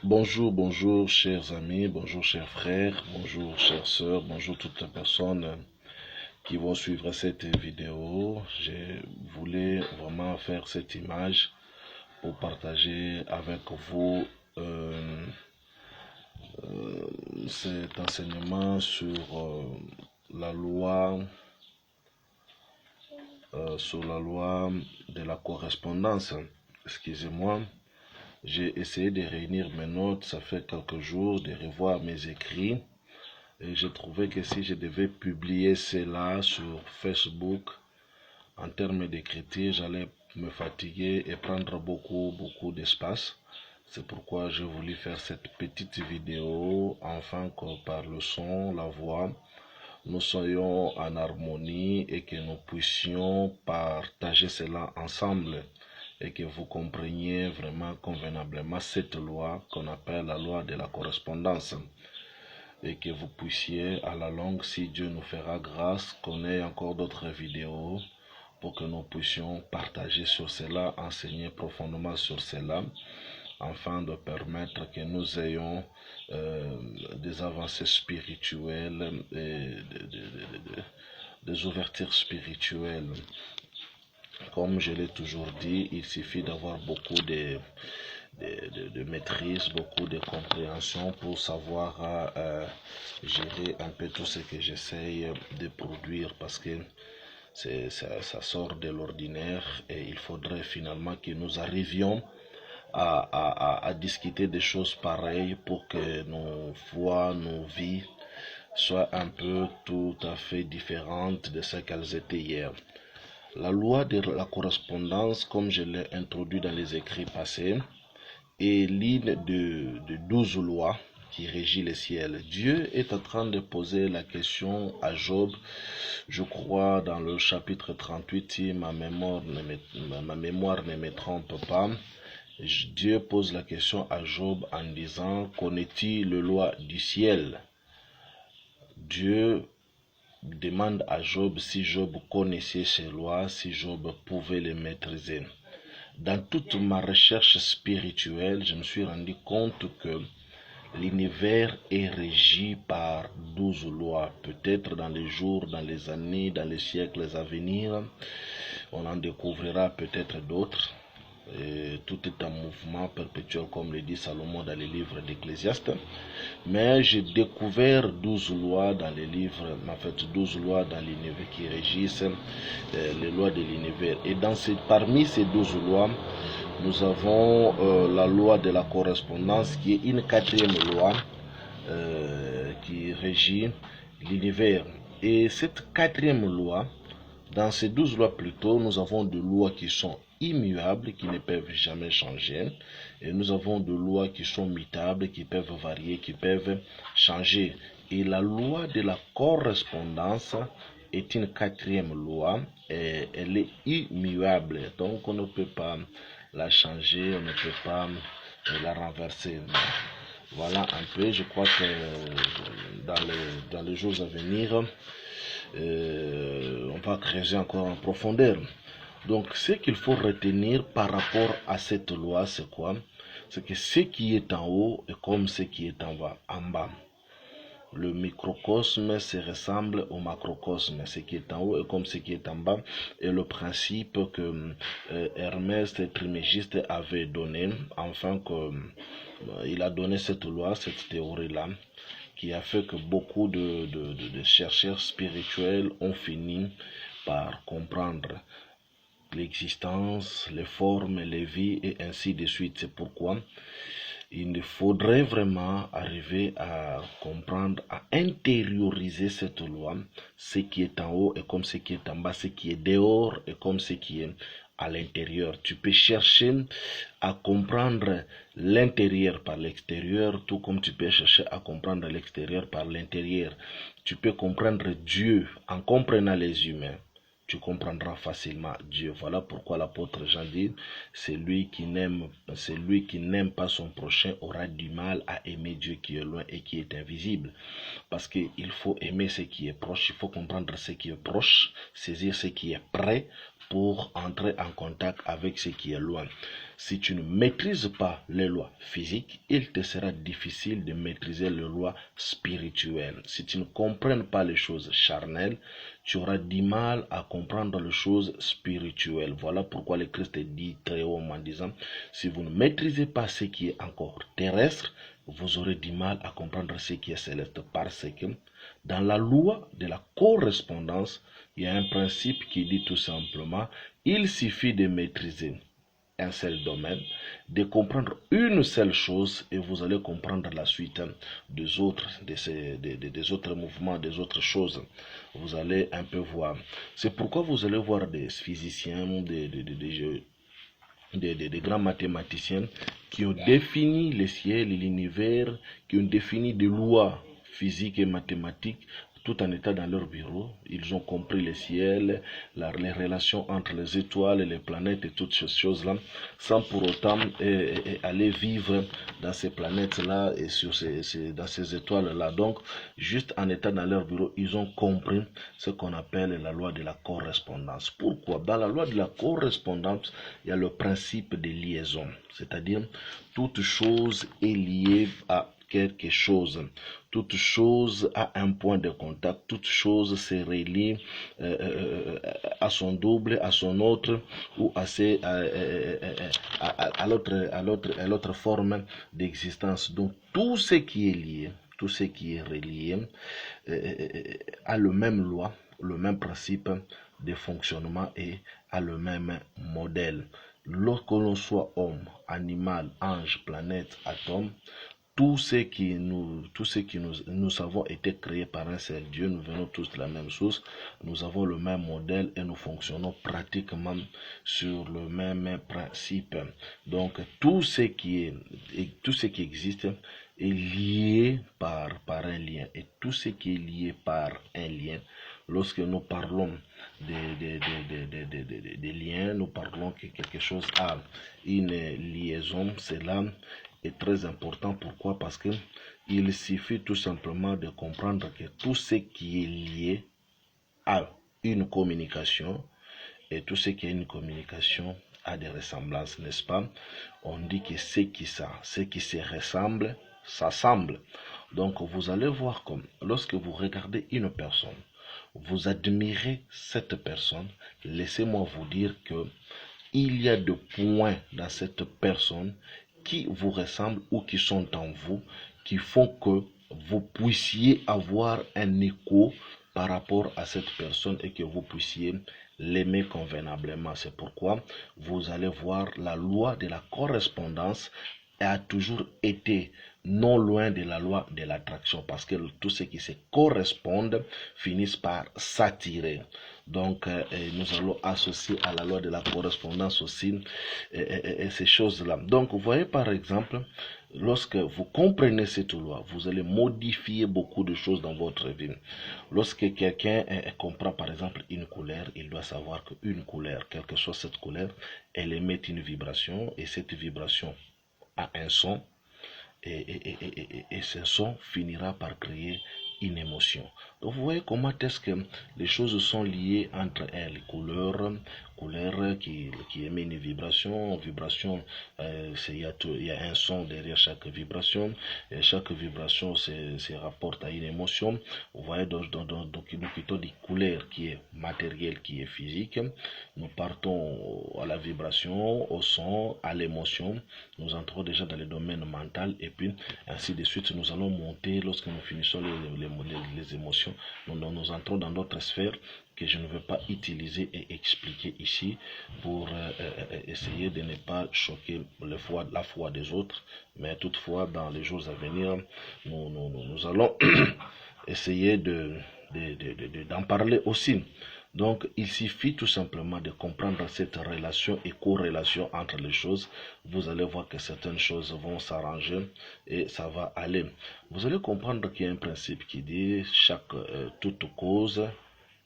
Bonjour, bonjour chers amis, bonjour chers frères, bonjour chères sœurs, bonjour toutes les personnes qui vont suivre cette vidéo. Je voulais vraiment faire cette image pour partager avec vous cet enseignement la loi, sur la loi de la correspondance. Excusez-moi. J'ai essayé de réunir mes notes, ça fait quelques jours, de revoir mes écrits. Et j'ai trouvé que si je devais publier cela sur Facebook, en termes d'écriture, j'allais me fatiguer et prendre beaucoup d'espace. C'est pourquoi j'ai voulu faire cette petite vidéo, afin que par le son, la voix, nous soyons en harmonie et que nous puissions partager cela ensemble et que vous compreniez vraiment convenablement cette loi qu'on appelle la loi de la correspondance et que vous puissiez à la longue, si Dieu nous fera grâce, qu'on ait encore d'autres vidéos pour que nous puissions partager sur cela, enseigner profondément sur cela, afin de permettre que nous ayons des avancées spirituelles et des ouvertures spirituelles. Comme je l'ai toujours dit, il suffit d'avoir beaucoup de maîtrise, beaucoup de compréhension pour savoir gérer un peu tout ce que j'essaye de produire, parce que ça sort de l'ordinaire et il faudrait finalement que nous arrivions à discuter des choses pareilles pour que nos voix, nos vies soient un peu tout à fait différentes de ce qu'elles étaient hier. La loi de la correspondance, comme je l'ai introduit dans les écrits passés, est l'une de 12 lois qui régit le ciel. Dieu est en train de poser la question à Job, je crois dans le chapitre 38, si ma mémoire ne me trompe pas. Dieu pose la question à Job en disant, connais-tu les lois du ciel? Dieu demande à Job si Job connaissait ces lois, si Job pouvait les maîtriser. Dans toute ma recherche spirituelle, je me suis rendu compte que l'univers est régi par 12 lois. Peut-être dans les jours, dans les années, dans les siècles à venir, on en découvrira peut-être d'autres. Et tout est en mouvement perpétuel, comme le dit Salomon dans les livres d'Ecclésiaste. Mais j'ai découvert 12 lois dans les livres, en fait 12 lois dans l'univers qui régissent les lois de l'univers. Et parmi ces 12 lois, nous avons la loi de la correspondance qui est une quatrième loi qui régit l'univers. Et cette quatrième loi, dans ces 12 lois plutôt, nous avons des lois qui sont immuables, qui ne peuvent jamais changer. Et nous avons des lois qui sont mutables, qui peuvent varier, qui peuvent changer. Et la loi de la correspondance est une quatrième loi et elle est immuable. Donc on ne peut pas la changer, on ne peut pas la renverser. Voilà un peu, je crois que dans les jours à venir, on va creuser encore en profondeur. Donc, ce qu'il faut retenir par rapport à cette loi, c'est quoi? C'est que ce qui est en haut est comme ce qui est en bas. Le microcosme se ressemble au macrocosme. Ce qui est en haut est comme ce qui est en bas. Et le principe que Hermès Trismégiste avait donné, enfin il a donné cette loi, cette théorie-là, qui a fait que beaucoup de chercheurs spirituels ont fini par comprendre l'existence, les formes, les vies et ainsi de suite. C'est pourquoi il faudrait vraiment arriver à comprendre, à intérioriser cette loi. Ce qui est en haut est comme ce qui est en bas, ce qui est dehors est comme ce qui est à l'intérieur. Tu peux chercher à comprendre l'intérieur par l'extérieur, tout comme tu peux chercher à comprendre l'extérieur par l'intérieur. Tu peux comprendre Dieu en comprenant les humains. Tu comprendras facilement Dieu. Voilà pourquoi l'apôtre Jean dit, celui qui n'aime pas son prochain aura du mal à aimer Dieu qui est loin et qui est invisible. Parce qu'il faut aimer ce qui est proche, il faut comprendre ce qui est proche, saisir ce qui est près pour entrer en contact avec ce qui est loin. si tu ne maîtrises pas les lois physiques, il te sera difficile de maîtriser les lois spirituelles. Si tu ne comprends pas les choses charnelles, tu auras du mal à comprendre les choses spirituelles. Voilà pourquoi le Christ dit très haut en disant, si vous ne maîtrisez pas ce qui est encore terrestre, vous aurez du mal à comprendre ce qui est céleste, parce que dans la loi de la correspondance, il y a un principe qui dit tout simplement, il suffit de maîtriser un seul domaine, de comprendre une seule chose et vous allez comprendre la suite des autres, des autres mouvements, des autres choses. Vous allez un peu voir. C'est pourquoi vous allez voir des physiciens, des grands mathématiciens qui ont défini le ciel et l'univers, qui ont défini des lois physiques et mathématiques, tout en étant dans leur bureau. Ils ont compris le ciel, les relations entre les étoiles et les planètes et toutes ces choses-là, sans pour autant aller vivre dans ces planètes-là et dans ces étoiles-là. Donc, juste en étant dans leur bureau, ils ont compris ce qu'on appelle la loi de la correspondance. Pourquoi? Dans la loi de la correspondance, il y a le principe de liaison, c'est-à-dire toute chose est liée à quelque chose. Toute chose a un point de contact, toute chose se relie à son double, à son autre, ou à l'autre forme d'existence. Donc tout ce qui est lié, tout ce qui est relié a le même loi, le même principe de fonctionnement et a le même modèle. Lorsque l'on soit homme, animal, ange, planète, atome, tout ce qui nous avons été créés par un seul Dieu, nous venons tous de la même source, nous avons le même modèle et nous fonctionnons pratiquement sur le même principe. Donc tout ce qui existe est lié par un lien, et tout ce qui est lié par un lien, lorsque nous parlons des liens, nous parlons que quelque chose a une liaison. Cela est très important. Pourquoi? Parce que il suffit tout simplement de comprendre que tout ce qui est lié a une communication, et tout ce qui a une communication a des ressemblances, n'est-ce pas? On dit que ce qui se ressemble s'assemble. Donc vous allez voir comme lorsque vous regardez une personne, vous admirez cette personne, laissez-moi vous dire que il y a des points dans cette personne qui vous ressemblent ou qui sont en vous, qui font que vous puissiez avoir un écho par rapport à cette personne et que vous puissiez l'aimer convenablement. C'est pourquoi vous allez voir la loi de la correspondance a toujours été non loin de la loi de l'attraction, parce que tout ce qui se correspond finissent par s'attirer. Donc nous allons associer à la loi de la correspondance aussi ces choses-là. Donc vous voyez par exemple, lorsque vous comprenez cette loi, vous allez modifier beaucoup de choses dans votre vie. Lorsque quelqu'un comprend par exemple une couleur, il doit savoir qu'une couleur, quelle que soit cette couleur, elle émet une vibration, et cette vibration a un son, et ce son finira par créer une émotion. Donc vous voyez comment est-ce que les choses sont liées entre elles. Couleur qui émet une vibration, il y a un son derrière chaque vibration, et chaque vibration se rapporte à une émotion. Vous voyez, donc nous quittons des couleurs qui est matériel, qui est physique, nous partons à la vibration, au son, à l'émotion, nous entrons déjà dans le domaine mental, et puis ainsi de suite. Nous allons monter lorsque nous finissons les émotions, nous entrons dans d'autres sphères que je ne veux pas utiliser et expliquer ici pour essayer de ne pas choquer la foi des autres. Mais toutefois, dans les jours à venir, nous allons essayer d'en parler aussi. Donc, il suffit tout simplement de comprendre cette relation et corrélation entre les choses. Vous allez voir que certaines choses vont s'arranger et ça va aller. Vous allez comprendre qu'il y a un principe qui dit toute cause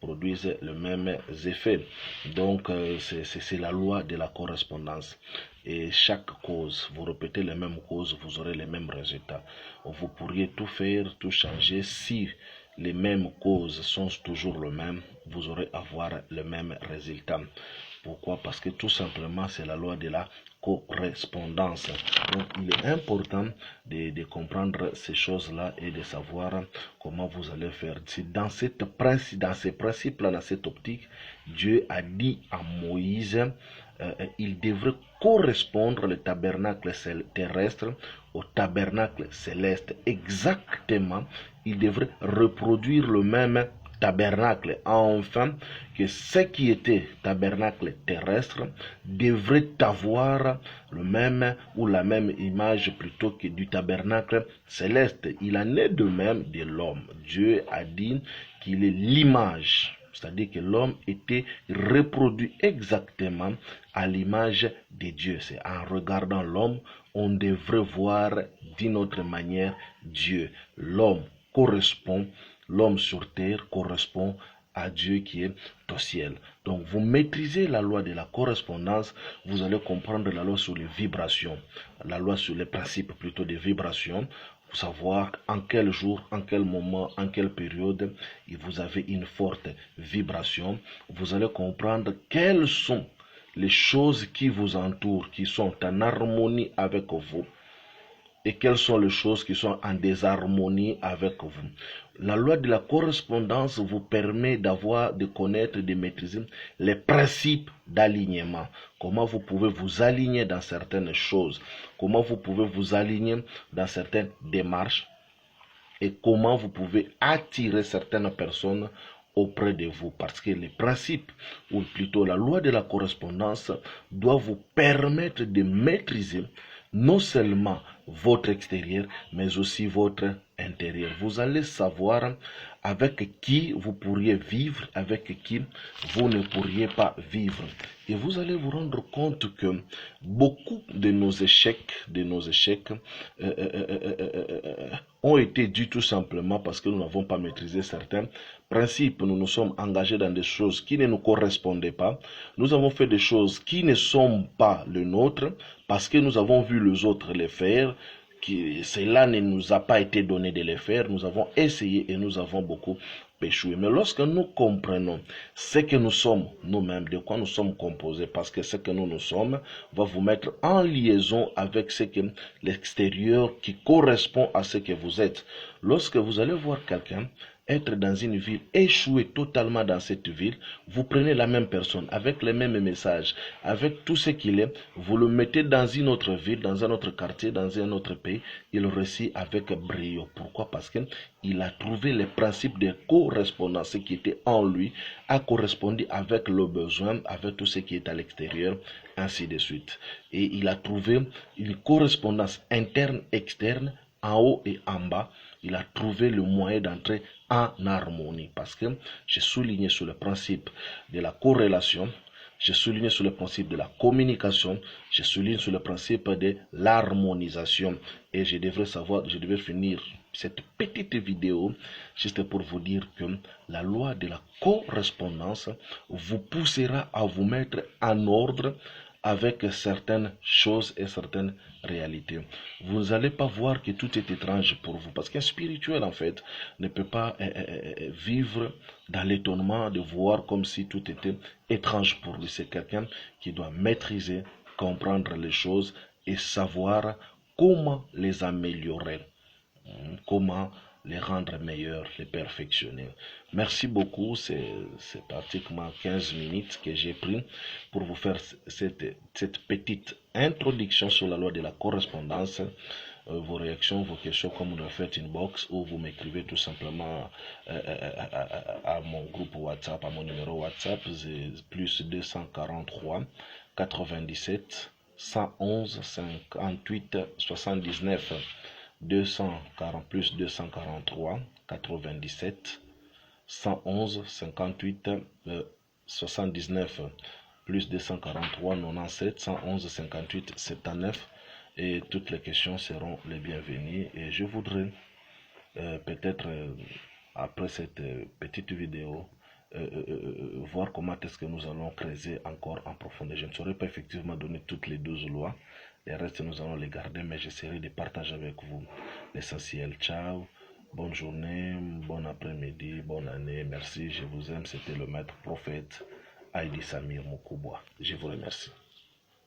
produisent les mêmes effets. Donc, c'est la loi de la correspondance. Et chaque cause, vous répétez les mêmes causes, vous aurez les mêmes résultats. Vous pourriez tout faire, tout changer. Si les mêmes causes sont toujours les mêmes, vous aurez avoir le même résultat. Pourquoi? Parce que tout simplement, c'est la loi de la correspondance. Donc il est important de comprendre ces choses-là et de savoir comment vous allez faire. C'est dans ces principes-là, dans cette optique, Dieu a dit à Moïse, il devrait correspondre le tabernacle terrestre au tabernacle céleste. Exactement, il devrait reproduire le même tabernacle, enfin que ce qui était tabernacle terrestre devrait avoir le même ou la même image plutôt que du tabernacle céleste. Il en est de même de l'homme. Dieu a dit qu'il est l'image, c'est-à-dire que l'homme était reproduit exactement à l'image de Dieu. C'est en regardant l'homme, on devrait voir d'une autre manière Dieu. L'homme sur terre correspond à Dieu qui est au ciel. Donc vous maîtrisez la loi de la correspondance, vous allez comprendre la loi sur les vibrations, la loi sur les principes plutôt des vibrations, pour savoir en quel jour, en quel moment, en quelle période vous avez une forte vibration. Vous allez comprendre quelles sont les choses qui vous entourent, qui sont en harmonie avec vous, et quelles sont les choses qui sont en désharmonie avec vous. La loi de la correspondance vous permet de connaître, de maîtriser les principes d'alignement. Comment vous pouvez vous aligner dans certaines choses, comment vous pouvez vous aligner dans certaines démarches et comment vous pouvez attirer certaines personnes auprès de vous. Parce que les principes, ou plutôt la loi de la correspondance, doit vous permettre de maîtriser non seulement votre extérieur, mais aussi votre intérieur. Vous allez savoir avec qui vous pourriez vivre, avec qui vous ne pourriez pas vivre. Et vous allez vous rendre compte que beaucoup de nos échecs ont été dus tout simplement parce que nous n'avons pas maîtrisé certains principes. Nous nous sommes engagés dans des choses qui ne nous correspondaient pas. Nous avons fait des choses qui ne sont pas les nôtres parce que nous avons vu les autres les faire. Cela ne nous a pas été donné de les faire. Nous avons essayé et nous avons beaucoup échoué. Mais lorsque nous comprenons ce que nous sommes nous-mêmes, de quoi nous sommes composés, parce que ce que nous sommes va vous mettre en liaison avec ce que l'extérieur qui correspond à ce que vous êtes. Lorsque vous allez voir quelqu'un être dans une ville, échouer totalement dans cette ville, vous prenez la même personne, avec les mêmes messages, avec tout ce qu'il est, vous le mettez dans une autre ville, dans un autre quartier, dans un autre pays, il réussit avec brio. Pourquoi? Parce qu'il a trouvé les principes de correspondance qui étaient en lui, a correspondu avec le besoin, avec tout ce qui est à l'extérieur, ainsi de suite. Et il a trouvé une correspondance interne, externe, en haut et en bas. Il a trouvé le moyen d'entrer en harmonie, parce que j'ai souligné sur le principe de la corrélation, j'ai souligné sur le principe de la communication, j'ai souligné sur le principe de l'harmonisation, et je devais finir cette petite vidéo juste pour vous dire que la loi de la correspondance vous poussera à vous mettre en ordre avec certaines choses et certaines réalités. Vous n'allez pas voir que tout est étrange pour vous, parce qu'un spirituel, en fait, ne peut pas vivre dans l'étonnement de voir comme si tout était étrange pour lui. C'est quelqu'un qui doit maîtriser, comprendre les choses et savoir comment les améliorer, comment les rendre meilleurs, les perfectionner. Merci beaucoup, c'est pratiquement 15 minutes que j'ai pris pour vous faire cette petite introduction sur la loi de la correspondance. Vos réactions, vos questions, comme vous le faites inbox, ou vous m'écrivez tout simplement à mon groupe WhatsApp, à mon numéro WhatsApp, c'est plus 243 97 111 58 79. 240 plus 243 97 111 58 79 plus 243 97 111 58 79, et toutes les questions seront les bienvenues. Et je voudrais peut-être après cette petite vidéo voir comment est-ce que nous allons creuser encore en profondeur. Je ne saurais pas effectivement donner toutes les 12 lois. Les restes, nous allons les garder, mais j'essaierai de partager avec vous l'essentiel. Ciao, bonne journée, bon après-midi, bonne année. Merci, je vous aime. C'était le maître prophète Heidi Samir Mukubwa. Je vous remercie.